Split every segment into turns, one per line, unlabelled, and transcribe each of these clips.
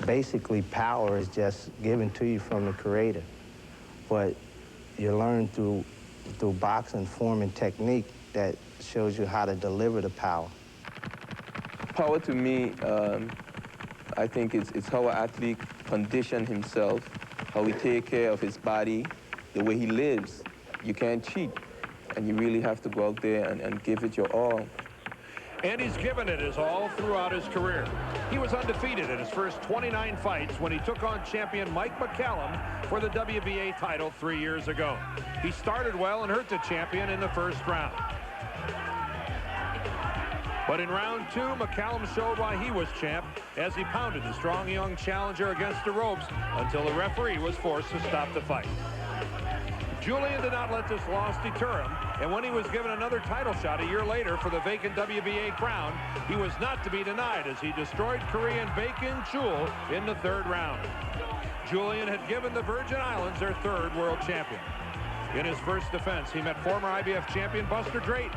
Basically, power is just given to you from the Creator, but you learn through boxing form and technique that shows you how to deliver the power.
Power to me, I think it's how an athlete conditions himself, how he take care of his body, the way he lives. You can't cheat, and you really have to go out there and give it your all.
And he's given it his all throughout his career. He was undefeated in his first 29 fights when he took on champion Mike McCallum for the WBA title 3 years ago. He started well and hurt the champion in the first round. But in round 2, McCallum showed why he was champ as he pounded the strong young challenger against the ropes until the referee was forced to stop the fight. Julian did not let this loss deter him, and when he was given another title shot a year later for the vacant WBA crown, he was not to be denied as he destroyed Korean Baek-in Chul in the 3rd round. Julian had given the Virgin Islands their 3rd world champion. In his first defense, he met former IBF champion Buster Drayton.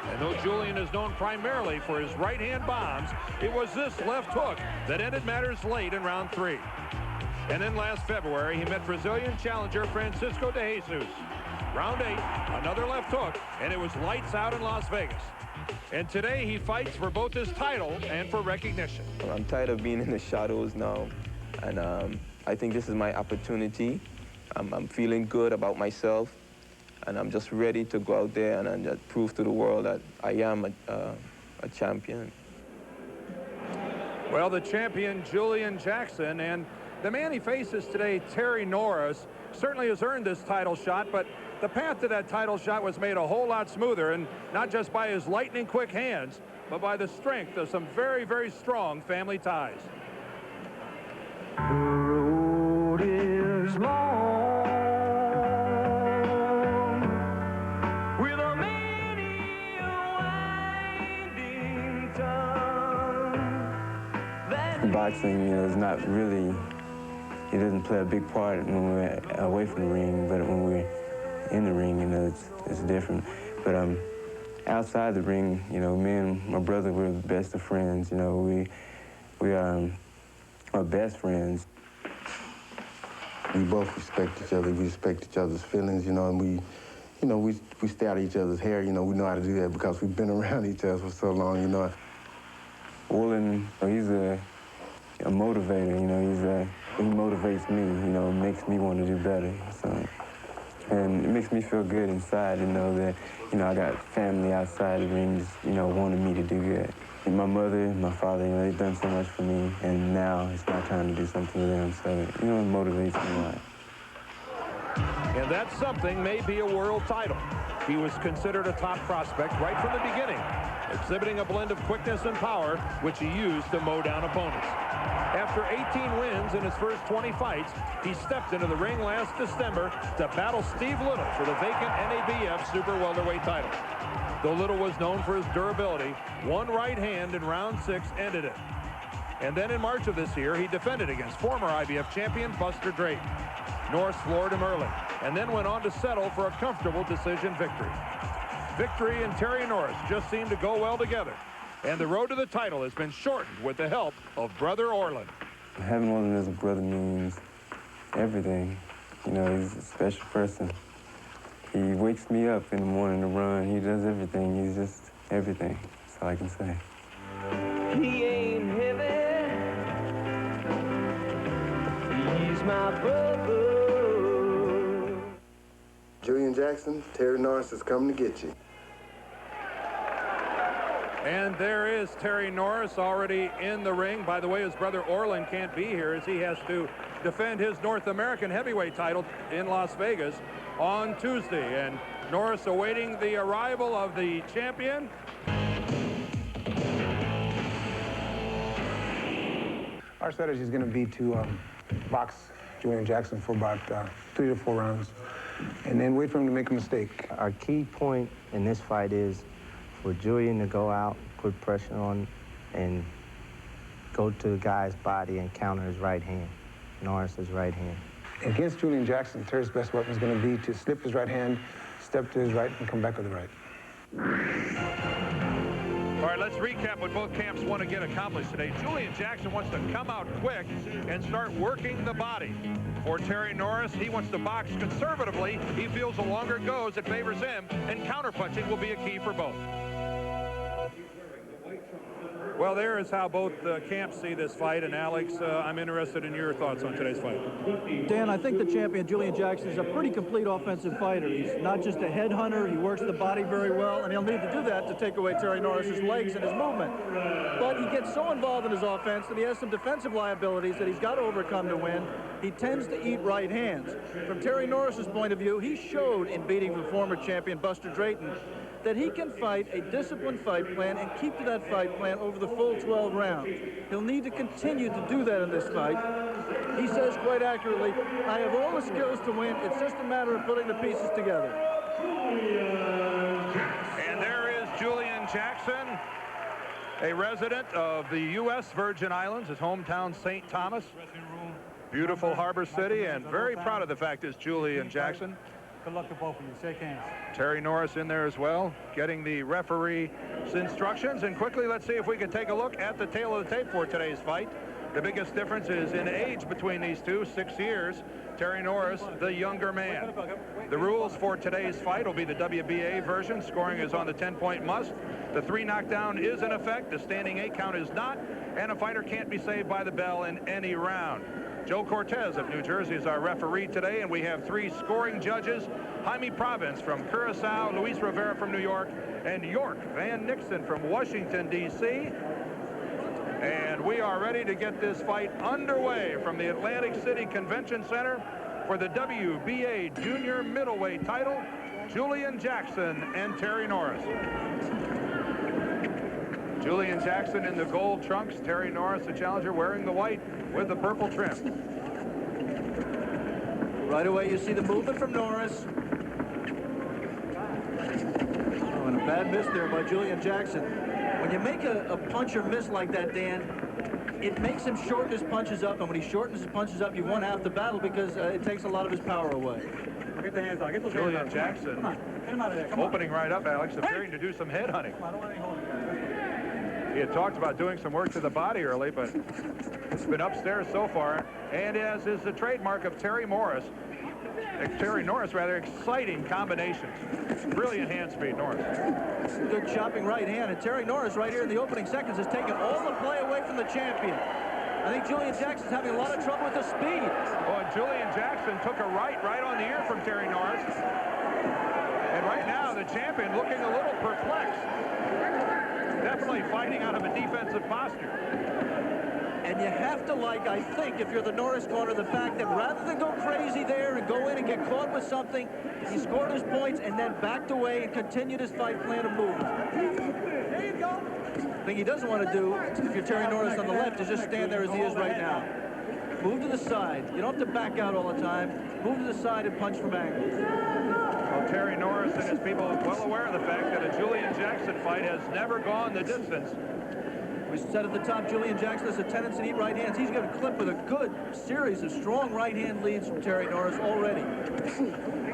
And though Julian is known primarily for his right-hand bombs, it was this left hook that ended matters late in round 3. And then last February, he met Brazilian challenger Francisco de Jesus. Round 8, another left hook, and it was lights out in Las Vegas. And today he fights for both his title and for recognition.
I'm tired of being in the shadows now, and I think this is my opportunity. I'm feeling good about myself, and I'm just ready to go out there and just prove to the world that I am a champion.
Well, the champion, Julian Jackson, and the man he faces today, Terry Norris, certainly has earned this title shot, but the path to that title shot was made a whole lot smoother, and not just by his lightning quick hands, but by the strength of some very, very strong family ties.
The road is long with a many winding tongue.
Boxing, is not really, it doesn't play a big part when we're away from the ring, but when we're in the ring, it's different. But outside the ring, me and my brother, we're the best of friends. We are best friends.
We both respect each other. We respect each other's feelings, and we stay out of each other's hair. We know how to do that because we've been around each other for so long.
Orlin, he's a motivator. He motivates me. Makes me want to do better. So. And it makes me feel good inside to know that, I got family outside the ring just, wanting me to do good. And my mother and my father, they've done so much for me, and now it's my time to do something for them. So, it motivates me a lot.
And that something may be a world title. He was considered a top prospect right from the beginning, exhibiting a blend of quickness and power, which he used to mow down opponents. After 18 wins in his first 20 fights, he stepped into the ring last December to battle Steve Little for the vacant NABF Super Welterweight title. Though Little was known for his durability, one right hand in round 6 ended it. And then in March of this year, he defended against former IBF champion Buster Drayton. Norris floored him early, and then went on to settle for a comfortable decision victory. Victory and Terry Norris just seemed to go well together. And the road to the title has been shortened with the help of brother Orlin.
Having Orlin as a brother means everything. He's a special person. He wakes me up in the morning to run. He does everything. He's just everything. That's all I can say.
He ain't heavy. He's my brother.
Julian Jackson, Terry Norris is coming to get you.
And there is Terry Norris already in the ring. By the way, his brother Orlin can't be here as he has to defend his North American heavyweight title in Las Vegas on Tuesday. And Norris awaiting the arrival of the champion.
Our strategy is going to be to box Julian Jackson for about 3 to 4 rounds and then wait for him to make a mistake.
Our key point in this fight is for Julian to go out, put pressure on, and go to the guy's body and counter his right hand, Norris's right hand.
Against Julian Jackson, Terry's best weapon is going to be to slip his right hand, step to his right, and come back with the right.
All right, let's recap what both camps want to get accomplished today. Julian Jackson wants to come out quick and start working the body. For Terry Norris, he wants to box conservatively. He feels the longer it goes, it favors him, and counterpunching will be a key for both. Well, there is how both camps see this fight. And Alex, I'm interested in your thoughts on today's fight.
Dan, I think the champion, Julian Jackson, is a pretty complete offensive fighter. He's not just a headhunter. He works the body very well, and he'll need to do that to take away Terry Norris's legs and his movement. But he gets so involved in his offense that he has some defensive liabilities that he's got to overcome to win. He tends to eat right hands. From Terry Norris's point of view, he showed in beating the former champion Buster Drayton that he can fight a disciplined fight plan and keep to that fight plan over the full 12 rounds. He'll need to continue to do that in this fight. He says quite accurately, I have all the skills to win. It's just a matter of putting the pieces together.
And there is Julian Jackson, a resident of the U.S. Virgin Islands, his hometown St. Thomas. Beautiful harbor city, and very proud of the fact is Julian Jackson.
Good luck to both of you. Shake hands.
Terry Norris in there as well, getting the referee's instructions. And quickly, let's see if we can take a look at the tail of the tape for today's fight. The biggest difference is in age between these two, 6 years. Terry Norris, the younger man. The rules for today's fight will be the WBA version. Scoring is on the 10-point must. The 3 knockdown is in effect. The standing 8 count is not. And a fighter can't be saved by the bell in any round. Joe Cortez of New Jersey is our referee today, and we have 3 scoring judges. Jaime Province from Curacao, Luis Rivera from New York, and York Van Nixon from Washington, D.C. And we are ready to get this fight underway from the Atlantic City Convention Center for the WBA Junior Middleweight title, Julian Jackson and Terry Norris. Julian Jackson in the gold trunks, Terry Norris, the challenger, wearing the white with the purple trim.
Right away, you see the movement from Norris. Oh, and a bad miss there by Julian Jackson. When you make a puncher miss like that, Dan, it makes him shorten his punches up, and when he shortens his punches up, you've won half the battle because it takes a lot of his power away.
Get the hands out. Get those
Julian
hands out.
Jackson
Come on. Get him out of there. Come
opening right up, Alex, appearing to do some head hunting.
on. I don't want any holding, guys.
He had talked about doing some work to the body early, but it's been upstairs so far. And as is the trademark of Terry Norris, rather, exciting combinations. Brilliant hand speed, Norris.
Good chopping right hand, and Terry Norris right here in the opening seconds has taken all the play away from the champion. I think Julian Jackson's having a lot of trouble with the speed.
Oh, and Julian Jackson took a right on the ear from Terry Norris. And right now, the champion looking a little perplexed. Definitely fighting out of a defensive posture.
And you have to like, I think, if you're the Norris corner, the fact that rather than go crazy there and go in and get caught with something, he scored his points and then backed away and continued his fight plan of movement. There you go. The thing he doesn't want to do, if you're Terry Norris on the left, is just stand there as he is right now. Move to the side. You don't have to back out all the time. Move to the side and punch from angles.
Well, Terry Norris and his people are well aware of the fact that a Julian Jackson fight has never gone the distance.
We said at the top, Julian Jackson has a tendency to eat right hands. He's got a clip with a good series of strong right-hand leads from Terry Norris already.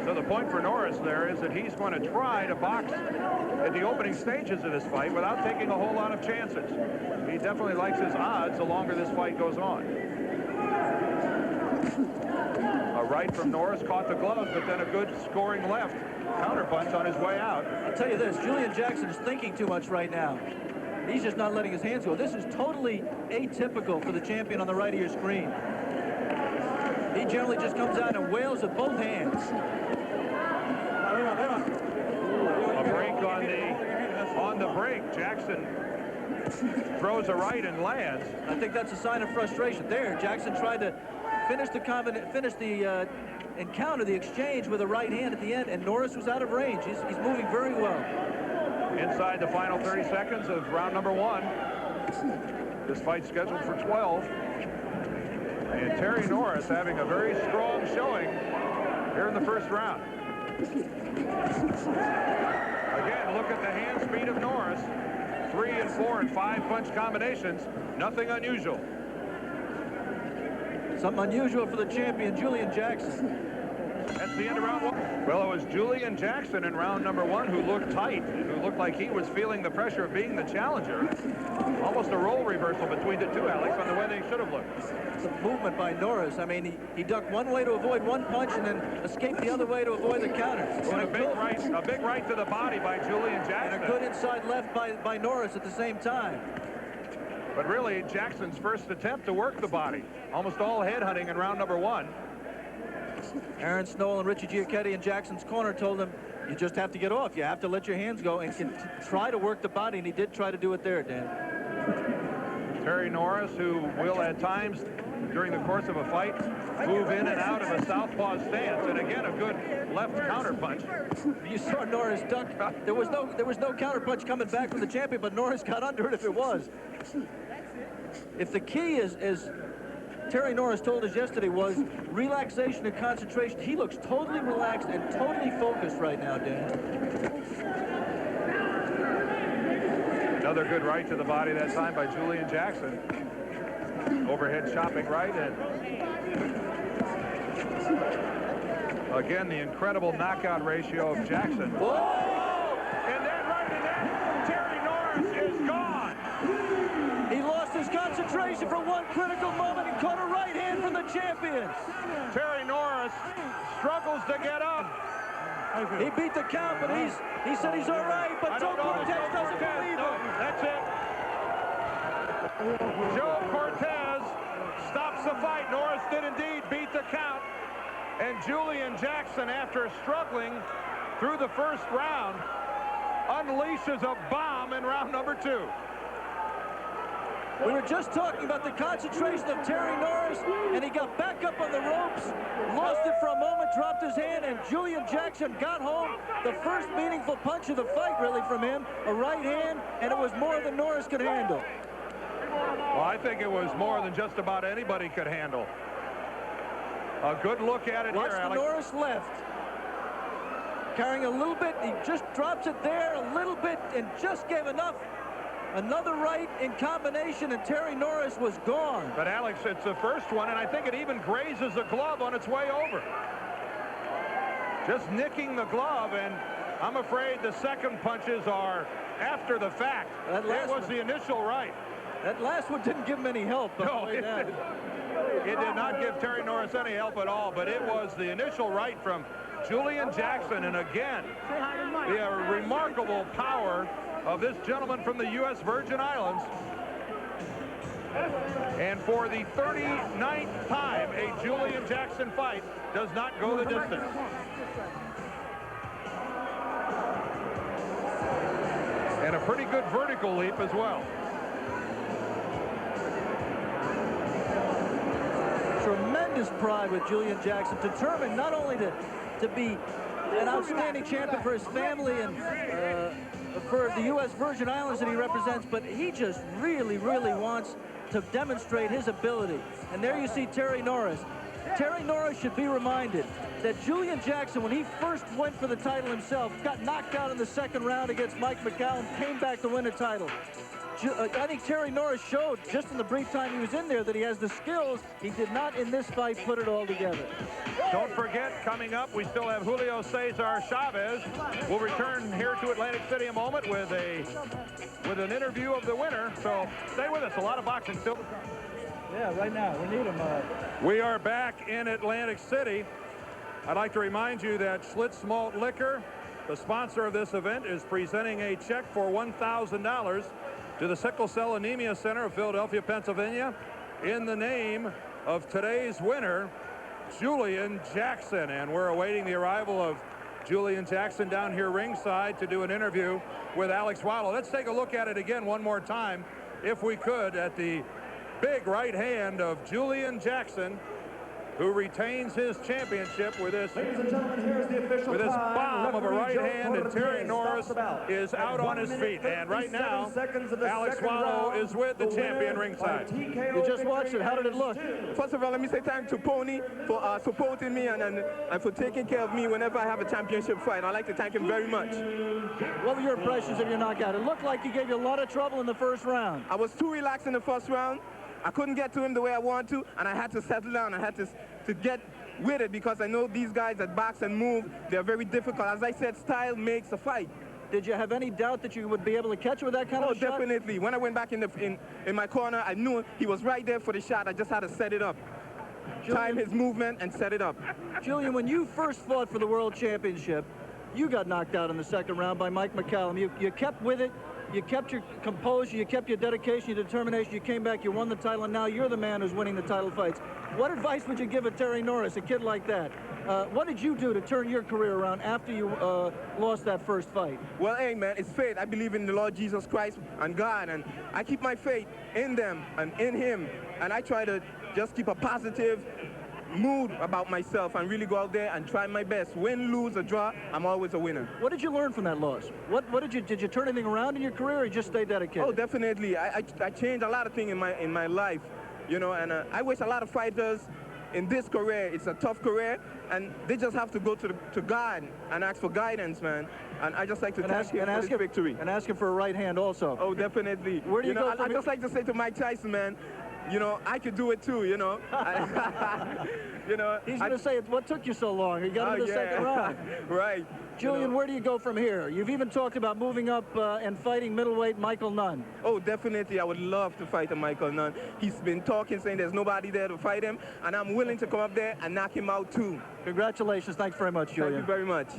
So the point for Norris there is that he's going to try to box at the opening stages of this fight without taking a whole lot of chances. He definitely likes his odds the longer this fight goes on. A right from Norris caught the glove, but then a good scoring left counterpunch on his way out.
I'll tell you this, Julian Jackson is thinking too much right now. He's just not letting his hands go. This is totally atypical for the champion on the right of your screen. He generally just comes out and wails with both hands.
A break on the break. Jackson throws a right and lands.
I think that's a sign of frustration. There, Jackson tried to finish the encounter, the exchange with a right hand at the end, and Norris was out of range. He's moving very well.
Inside the final 30 seconds of round number 1. This fight's scheduled for 12. And Terry Norris having a very strong showing here in the first round. Again, look at the hand speed of Norris. 3 and 4 and 5 punch combinations. Nothing unusual.
Something unusual for the champion, Julian Jackson.
That's the end of round 1. Well, it was Julian Jackson in round number 1 who looked tight, who looked like he was feeling the pressure of being the challenger. Almost a role reversal between the two, Alex, on the way they should have looked.
It's a movement by Norris. I mean, he ducked one way to avoid one punch and then escaped the other way to avoid the counter.
And a big right to the body by Julian Jackson.
And a good inside left by Norris at the same time.
But really, Jackson's first attempt to work the body. Almost all head hunting in round number 1.
Aaron Snowell and Richie Giacchetti in Jackson's corner told him, you just have to get off. You have to let your hands go and try to work the body, and he did try to do it there, Dan.
Terry Norris, who will at times during the course of a fight move in and out of a southpaw stance, and again a good left counter punch.
You saw Norris duck. There was no counter punch coming back from the champion, but Norris got under it if it was. If the key is, as Terry Norris told us yesterday, was relaxation and concentration, he looks totally relaxed and totally focused right now, Dan.
Another good right to the body that time by Julian Jackson. Overhead chopping right, and again the incredible knockout ratio of Jackson.
Whoa!
And then right in there, Terry Norris is gone.
He lost his concentration for one critical moment and caught a right hand from the champion.
Terry Norris struggles to get up.
He beat the count, but he said he's all right, but Joe Cortez doesn't believe him.
That's it. Joe Cortez stops the fight. Norris did indeed beat the count. And Julian Jackson, after struggling through the first round, unleashes a bomb in round number 2.
We were just talking about the concentration of Terry Norris, and he got back up on the ropes, lost it for a moment, dropped his hand, and Julian Jackson got home the first meaningful punch of the fight, really, from him, a right hand, and it was more than Norris could handle.
Well, I think it was more than just about anybody could handle. A good look at it
Watch
here,
the
Alex.
Norris left. Carrying a little bit, he just drops it there a little bit and just gave enough. Another right in combination, and Terry Norris was gone.
But Alex, it's the first one, and I think it even grazes the glove on its way over. Just nicking the glove, and I'm afraid the second punches are after the fact. That was the initial right.
That last one didn't give him any help.
No, it did not give Terry Norris any help at all, but it was the initial right from Julian Jackson, and again, the remarkable power of this gentleman from the U.S. Virgin Islands. And for the 39th time, a Julian Jackson fight does not go the distance. And a pretty good vertical leap as well.
Tremendous pride with Julian Jackson, determined not only to be an outstanding champion for his family and for the U.S. Virgin Islands that he represents, but he just really, really wants to demonstrate his ability. And there you see Terry Norris. Terry Norris should be reminded that Julian Jackson, when he first went for the title himself, got knocked out in the second round against Mike McCallum, came back to win a title. I think Terry Norris showed just in the brief time he was in there that he has the skills. He did not in this fight put it all together.
Don't forget, coming up, we still have Julio Cesar Chavez. We'll return here to Atlantic City a moment with an interview of the winner. So stay with us. A lot of boxing still.
Yeah, right now. We need him.
We are back in Atlantic City. I'd like to remind you that Schlitz Malt Liquor, the sponsor of this event, is presenting a check for $1,000 to the Sickle Cell Anemia Center of Philadelphia, Pennsylvania, in the name of today's winner, Julian Jackson. And we're awaiting the arrival of Julian Jackson down here ringside to do an interview with Alex Waddle. Let's take a look at it again one more time, if we could, at the big right hand of Julian Jackson, who retains his championship with this bomb of a right hand, and Terry Norris is out on his feet. And right now, Alex Waddle is with the champion ringside.
You just watched it. How did it look?
First of all, let me say thanks to Pony for supporting me and for taking care of me whenever I have a championship fight. I'd like to thank him very much.
What were your impressions of your knockout? It looked like he gave you a lot of trouble in the first round.
I was too relaxed in the first round. I couldn't get to him the way I wanted to, and I had to settle down. I had to get with it because I know these guys that box and move, they're very difficult. As I said, style makes a fight.
Did you have any doubt that you would be able to catch with that kind of a shot?
Oh, definitely. When I went back in my corner, I knew he was right there for the shot. I just had to set it up. Time his movement and set it up.
Julian, when you first fought for the World Championship, you got knocked out in the second round by Mike McCallum. You kept with it. You kept your composure. You kept your dedication, your determination. You came back. You won the title, and now you're the man who's winning the title fights. What advice would you give a Terry Norris, a kid like that? What did you do to turn your career around after you lost that first fight?
Well, hey, man, it's faith. I believe in the Lord Jesus Christ and God, and I keep my faith in them and in Him, and I try to just keep a positive mood about myself and really go out there and try my best. Win, lose, or draw, I'm always a winner.
What did you learn from that loss? What did you turn anything around in your career, or you just stay dedicated?
Oh, definitely. I changed a lot of things in my life, you know, and I wish a lot of fighters in this career, it's a tough career, and they just have to go to God and ask for guidance, man. And I just like to thank him for this victory.
And ask him for a right hand also.
Oh, definitely.
Where do you go from
I just like to say to Mike Tyson, man, you know, I could do it too, you know. You know.
He's going to say, what took you so long? You got into the second round.
Right.
Julian,
you know,
where do you go from here? You've even talked about moving up and fighting middleweight Michael Nunn.
Oh, definitely. I would love to fight a Michael Nunn. He's been talking, saying there's nobody there to fight him, and I'm willing to come up there and knock him out too.
Congratulations. Thanks very much, Julian.
Thank you very much.